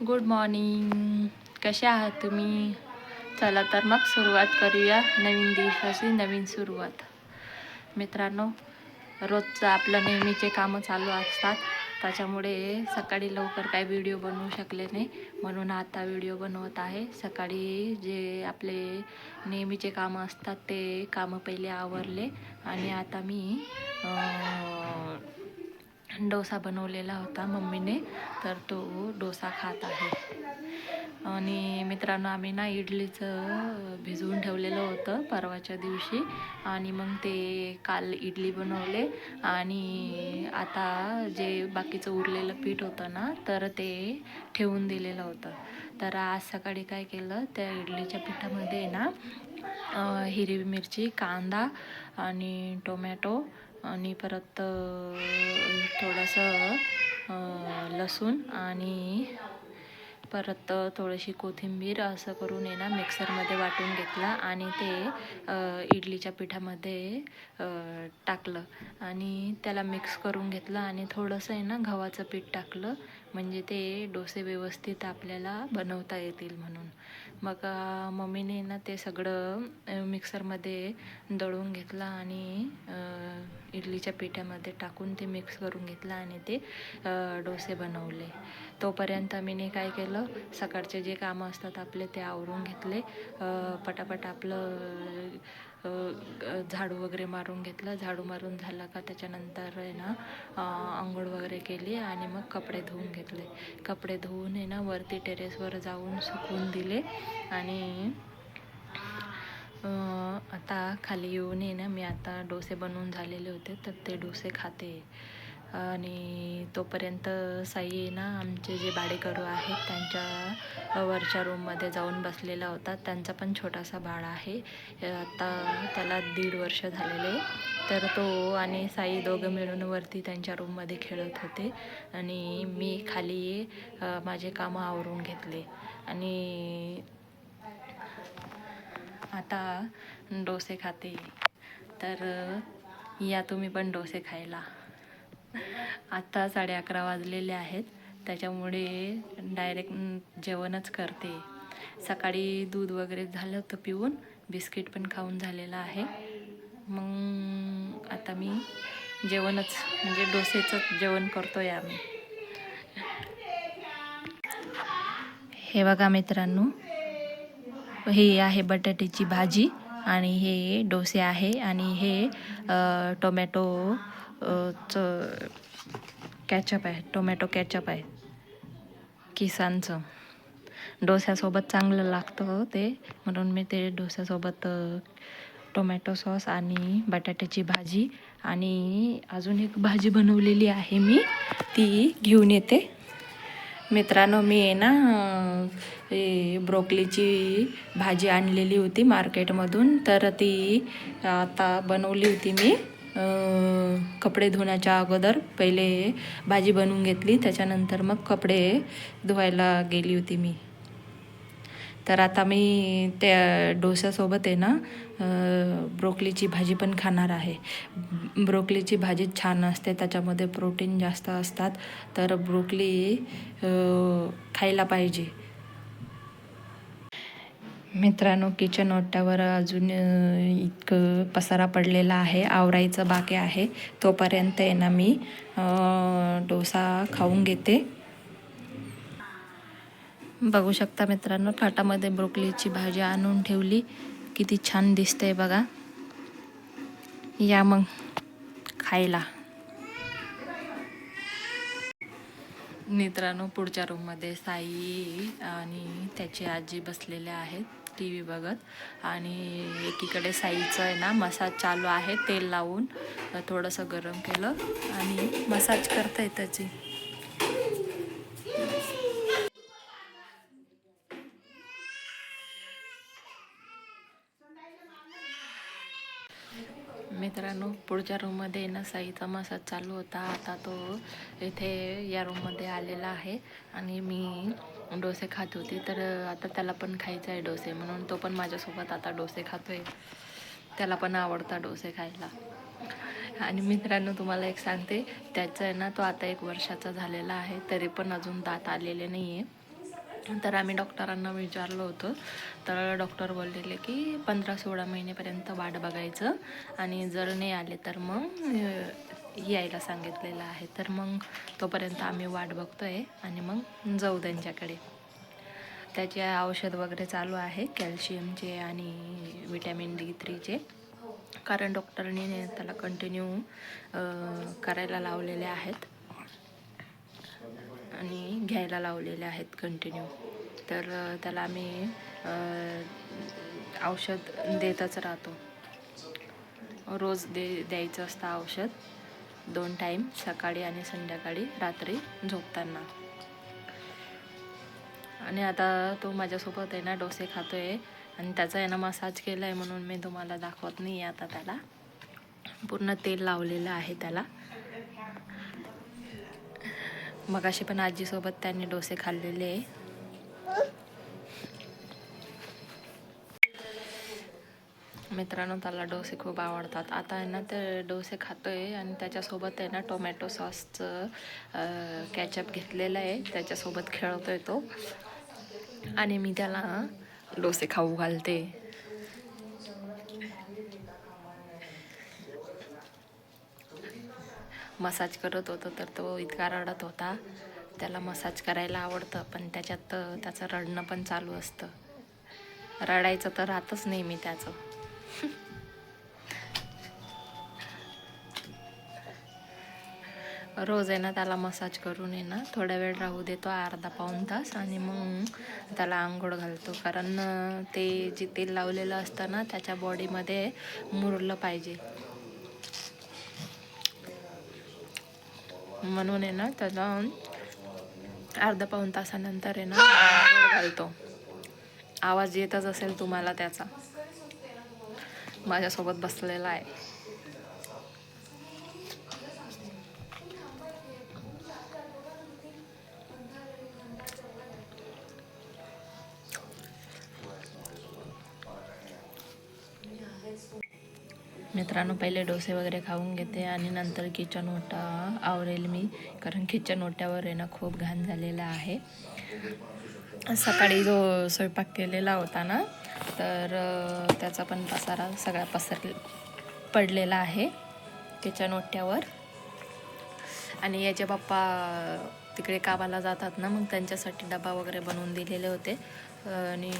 Good morning. कसे आहात तुम्ही? चला तर मग सुरुवात करूया नवीन दिवसाची नवीन सुरुवात. मित्रांनो, रोजचं आपलं नेहमीचे कामं चालू असतात, त्याच्यामुळे सकाळी लवकर काही व्हिडिओ बनवू शकले नाही, म्हणून आता व्हिडिओ बनवत आहे. सकाळी जे आपले नेहमीचे कामं असतात ते कामं पहिले आवरले आणि आता मी डोसा बनवलेला होता मम्मीने, तर तो डोसा खात आहे. आणि मित्रांनो, आम्ही ना इडलीचं भिजवून ठेवलेलं होतं परवाच्या दिवशी, आणि मग ते काल इडली बनवले आणि आता जे बाकीचं उरलेलं पीठ होतं ना, तर ते ठेवून दिलेलं होतं. तर आज सकाळी काय केलं, त्या इडलीच्या पिठामध्ये ना हिरवी मिरची, कांदा आणि टोमॅटो आणि परत थोडंसं लसूण आणि परत थोडीशी कोथिंबीर असं करून आहे ना मिक्सरमध्ये वाटून घेतला आणि ते इडलीच्या पिठामध्ये टाकलं आणि त्याला मिक्स करून घेतलं आणि थोडंसं आहे ना गव्हाचं पीठ टाकलं, म्हणजे ते डोसे व्यवस्थित आपल्याला बनवता येतील म्हणून. मग मम्मीने ना ते सगळं मिक्सरमध्ये दळून घेतलं आणि इडलीच्या पिठामध्ये टाकून ते मिक्स करून घेतलं आणि ते डोसे बनवले. तोपर्यंत मी काय केलं, सकाळचे जे कामं असतात आपले ते आवरून घेतले. पटापट आपलं झाडू वगैरे मारून घेतलं. झाडू मारून झाला का त्याच्यानंतर आहे ना आंघोळ वगैरे केली आणि मग कपडे धुवून घेतले. कपडे धुवून आहे ना वरती टेरेसवर जाऊन सुकवून दिले आणि आता खाली येऊन आहे ना मी आता डोसे बनवून झालेले होते, तर ते डोसे खाते. आणि तोपर्यंत साई आहे ना आमचे जे भाडेकरू आहेत त्यांच्या वरच्या रूममध्ये जाऊन बसलेला होता. त्यांचा पण छोटासा बाळ आहे, आता त्याला 1.5 वर्ष झालेले. तर तो आणि साई दोघं मिळून वरती त्यांच्या रूममध्ये खेळत होते आणि मी खाली माझे कामं आवरून घेतले आणि आता डोसे खाते. तर या तुम्ही पण डोसे खायला. आता 11:30 वाजलेले आहेत, त्याच्यामुळे डायरेक्ट जेवणच करते. सकाळी दूध वगैरे झालं होतं पिऊन, बिस्किट पण खाऊन झालेलं आहे. मग आता मी जेवणच म्हणजे डोसेचं जेवण करतोय आम्ही. हे बघा मित्रांनो, हे आहे बटाट्याची भाजी आणि हे डोसे आहे आणि हे टोमॅटो कॅचअप आहे, टोमॅटो कॅचअप आहे किसानचं. डोस्यासोबत चांगलं लागतं ते, म्हणून मी ते डोस्यासोबत टोमॅटो सॉस आणि बटाट्याची भाजी आणि अजून एक भाजी बनवलेली आहे मी, ती घेऊन येते. मित्रांनो, मी आहे ना ब्रोकलीची भाजी आणलेली होती मार्केटमधून, तर ती आता बनवली होती मी. कपडे धुण्याच्या अगोदर पहिले भाजी बनवून घेतली, त्याच्यानंतर मग कपडे धुवायला गेली होती मी. तर आता मी त्या डोस्यासोबत आहे ना ब्रोकलीची भाजी पण खाणार आहे. ब्रोकलीची भाजी छान असते, त्याच्यामध्ये प्रोटीन जास्त असतात, तर ब्रोकली खायला पाहिजे. मित्रांनो, किचन ओट्यावर अजून इतकं पसारा पडलेला आहे, आवरायचं बाकी आहे. तोपर्यंत आहे ना मी डोसा खाऊन घेते. बघू शकता मित्रांनो, ताटामध्ये ब्रोकलीची भाजी आणून ठेवली, किती छान दिसते बघा. या मग खायला. मित्रांनो, पुढच्या रूममध्ये साई आणि त्याची आजी बसलेले आहेत टी व्ही बघत, आणि एकीकडे साईचं आहे ना मसाज चालू आहे. तेल लावून थोडंसं गरम केलं आणि मसाज करताय त्याची. मित्रांनो, पुढच्या रूममध्ये ना साईचा मसाज चालू होता. आता तो इथे या रूममध्ये आलेला आहे आणि मी डोसे खात होती, तर आता त्याला पण खायचं आहे डोसे, म्हणून तो पण माझ्यासोबत आता डोसे खातोय. त्याला पण आवडतात डोसे खायला. आणि मित्रांनो, तुम्हाला एक सांगते, त्याचं आहे ना तो आता 1 वर्षाचा झालेला आहे, तरी पण अजून दात आलेले नाही आहे. तर आम्ही डॉक्टरांना विचारलं होतं, तर डॉक्टर बोललेले की 15-16 महिनेपर्यंत वाट बघायचं आणि जर नाही आले तर मग यायला सांगितलेलं आहे. तर मग तोपर्यंत आम्ही वाट बघतो आहे आणि मग जाऊ त्यांच्याकडे. त्याचे औषध वगैरे चालू आहे, कॅल्शियमचे आणि विटॅमिन D3चे, कारण डॉक्टरने त्याला कंटिन्यू करायला लावलेले आहेत आणि घ्यायला लावलेले आहेत कंटिन्यू. तर त्याला आम्ही औषध देतच राहतो. रोज द्यायचं असतं औषध 2 टाईम, सकाळी आणि संध्याकाळी रात्री झोपताना. आणि आता तो माझ्यासोबत आहे ना डोसे खातो आहे आणि त्याचा आहे ना मसाज केला आहे, म्हणून मी तुम्हाला दाखवत नाही. आता त्याला पूर्ण तेल लावलेलं आहे त्याला. मगाशी पण आजीसोबत त्यांनी डोसे खाल्लेले आहे. मित्रांनो, त्याला डोसे खूप आवडतात. आता आहे ना ते डोसे खातोय आणि त्याच्यासोबत आहे ना टोमॅटो सॉसचं कॅचअप घेतलेलं आहे, त्याच्यासोबत खेळतोय तो आणि मी त्याला डोसे खाऊ घालते. मसाज करत होतं तर तो इतका रडत होता. त्याला मसाज करायला आवडतं, पण त्याच्यात त्याचं रडणं पण चालू असतं. रडायचं तर राहतच नेहमी त्याचं. रोज आहे ना त्याला मसाज करून आहे ना थोडा वेळ राहू देतो, अर्धा-पाऊण तास, आणि मग त्याला आंघोळ घालतो. कारण ते जे तेल लावलेलं असतं ना त्याच्या बॉडीमध्ये मुरलं पाहिजे, म्हणून आहे ना त्याला अर्धा-पाऊण तासानंतर आहे ना आंघोळ घालतो. आवाज येतच असेल तुम्हाला त्याचा. माझ्यासोबत बसलेला आहे. मित्रांनो, पहिले डोसे वगैरे खाऊन घेते आणि नंतर किचन ओटा आवरेल मी, कारण किचन ओट्यावर आहे ना खूप घाण झालेला आहे. सकाळी जो स्वयंपाक केलेला होता ना, तर त्याचा पण पसारा सगळा पडलेला आहे किचन ओट्यावर. आणि याचे पप्पा तिकडे कामाला जातात ना, मग त्यांच्यासाठी डबा वगैरे बनवून दिलेले होते आणि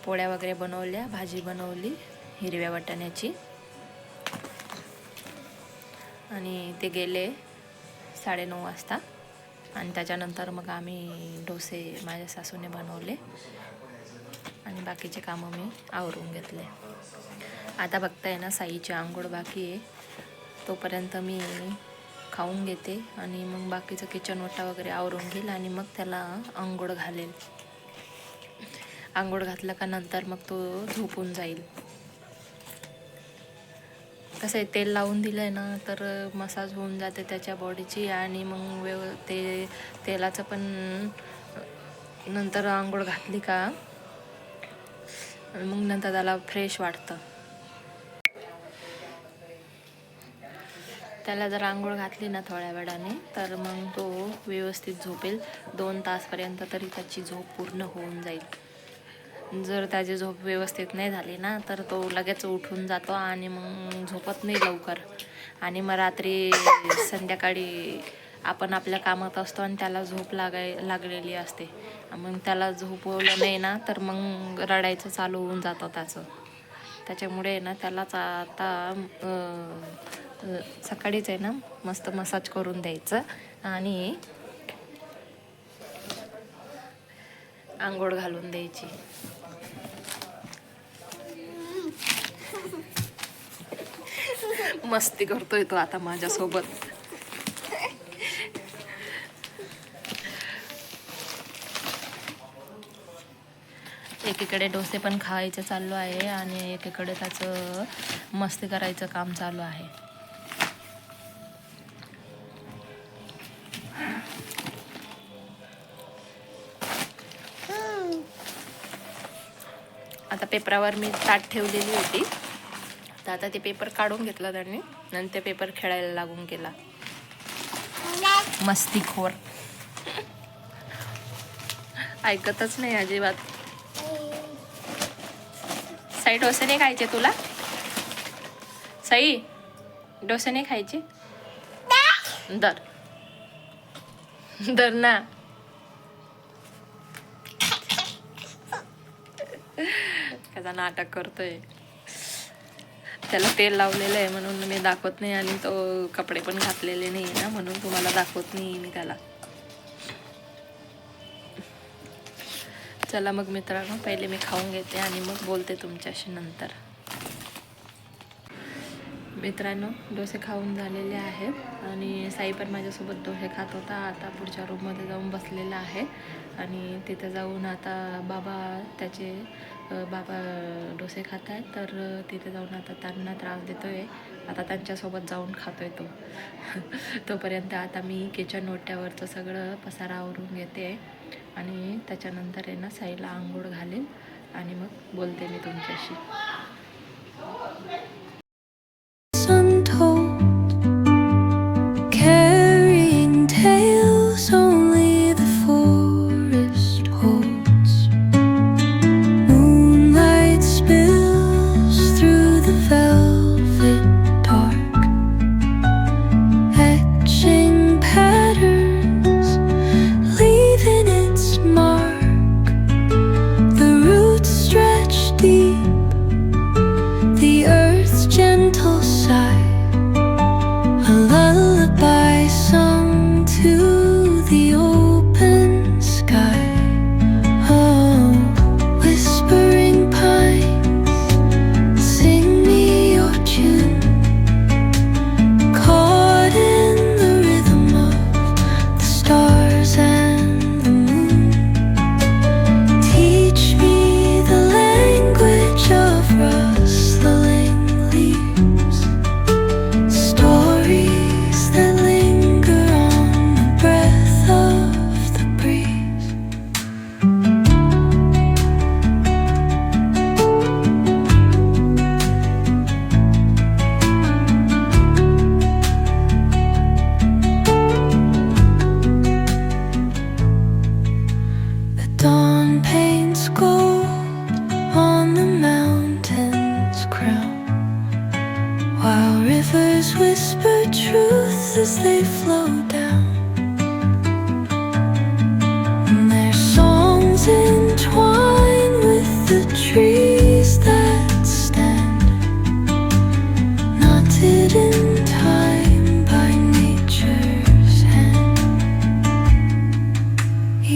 पोळ्या वगैरे बनवल्या, भाजी बनवली हिरव्या वाटाण्याची, आणि ते गेले 9:30 वाजता. आणि त्याच्यानंतर मग आम्ही डोसे माझ्या सासूने बनवले आणि बाकीचे कामं मी आवरून घेतले. आता बघताय ना साईची आंघोळ बाकी आहे, तोपर्यंत मी खाऊन घेते आणि मग बाकीचं किचन ओटा वगैरे आवरून घेईल आणि मग त्याला आंघोळ घालेल. आंघोळ घातलं का नंतर मग तो झोपून जाईल. कसं आहे, तेल लावून दिलं आहे ना तर मसाज होऊन जाते त्याच्या बॉडीची, आणि मग तेलाचं पण नंतर आंघोळ घातली का मग नंतर त्याला फ्रेश वाटतं. त्याला जर आंघोळ घातली ना थोड्या वेळाने तर मग तो व्यवस्थित झोपेल. 2 तासपर्यंत तरी त्याची झोप पूर्ण होऊन जाईल. जर त्याची झोप व्यवस्थित नाही झाली ना तर तो लगेच उठून जातो आणि मग झोपत नाही लवकर, आणि मग रात्री संध्याकाळी आपण आपल्या कामात असतो आणि त्याला झोप लागलेली असते. मग त्याला झोपवलं नाही ना तर मग रडायचं चालू होऊन जातं त्याचं. त्याच्यामुळे ना त्यालाच आता सकाळीच आहे ना मस्त मसाज करून द्यायचं आणि आंघोळ घालून द्यायची. मस्ती करतोय तो आता माझ्यासोबत. एकीकडे डोसे पण खायचं चालू आहे आणि एकीकडे त्याचं मस्ती करायचं काम चालू आहे. आता पेपरावर मी ताट ठेवलेली होती, तर आता ते पेपर काढून घेतला त्यांनी आणि ते पेपर खेळायला लागून गेला. मस्तीखोर. ऐकतच नाही अजिबात. साई डोसे नाही खायचे तुला? साई डोसे नाही खायचे? दर दर ना. कसा नाटक करतोय. त्याला तेल लावलेलं आहे म्हणून मी दाखवत नाही, आणि तो कपडे पण घातलेले नाही ना म्हणून तुम्हाला दाखवत नाही मी त्याला. चला मग मित्रांनो, पहिले मी खाऊन घेते आणि मग बोलते तुमच्याशी नंतर. मित्रांनो, डोसे खाऊन झालेले आहेत आणि साई पण माझ्यासोबत डोसे खात होता. आता पुढच्या रूममध्ये जाऊन बसलेला आहे आणि तिथे जाऊन आता त्याचे बाबा डोसे खात आहेत, तर तिथे जाऊन आता त्यांना त्रास देतोय. आता त्यांच्यासोबत जाऊन खातोय तो. तोपर्यंत आता मी किचन ओट्यावरचं सगळं पसारा आवरून घेते आणि त्याच्यानंतर आहे ना साईला आंघोळ घालेल आणि मग बोलते मी तुमच्याशी. Whisper truth as they flow down, and their songs entwine with the trees that stand, knotted in time by nature's hand.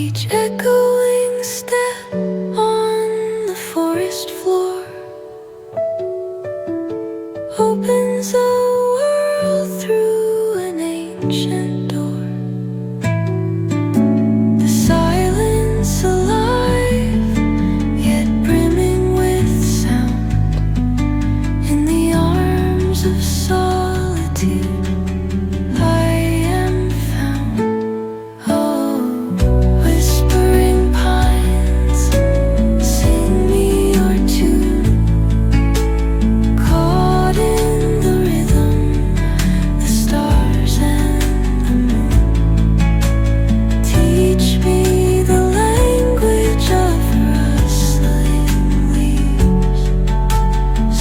Each echoing step on the forest floor opens a through an ancient door. The silence alive, yet brimming with sound. In the arms of solitude I am found. Oh, whispering pines, sing me your tune. Caught in the rhythm, stars and the moon. Teach me the language of rustling leaves,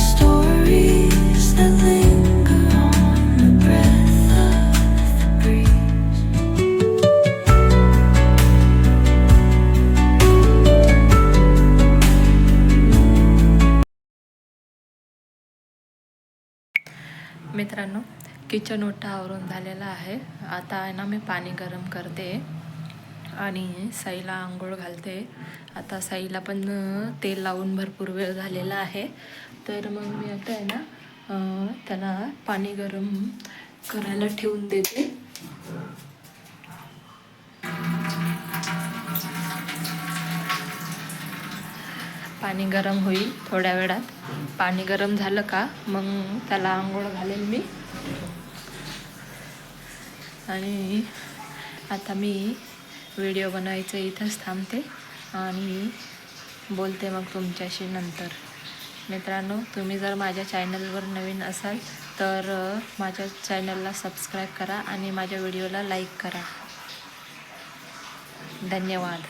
stories that linger on the breath of the breeze. मित्रांनो, kitchen ओटा आवरून झालेला आहे. आता आहे ना मी पाणी गरम करते आणि साईला आंघोळ घालते. आता साईला पण तेल लावून भरपूर वेळ झालेला आहे, तर मग मी आता आहे ना त्याला पाणी गरम करायला ठेवून देते. पाणी गरम होईल थोड्या वेळात. पाणी गरम झालं का मग त्याला आंघोळ घालेल मी. आणि आता मी व्हिडिओ बनवायचं इथंच थांबते आणि बोलते मग तुमच्याशी नंतर. मित्रांनो, तुम्ही जर माझ्या चॅनलवर नवीन असाल तर माझ्या चॅनलला सबस्क्राईब करा आणि माझ्या व्हिडिओला लाईक करा. धन्यवाद.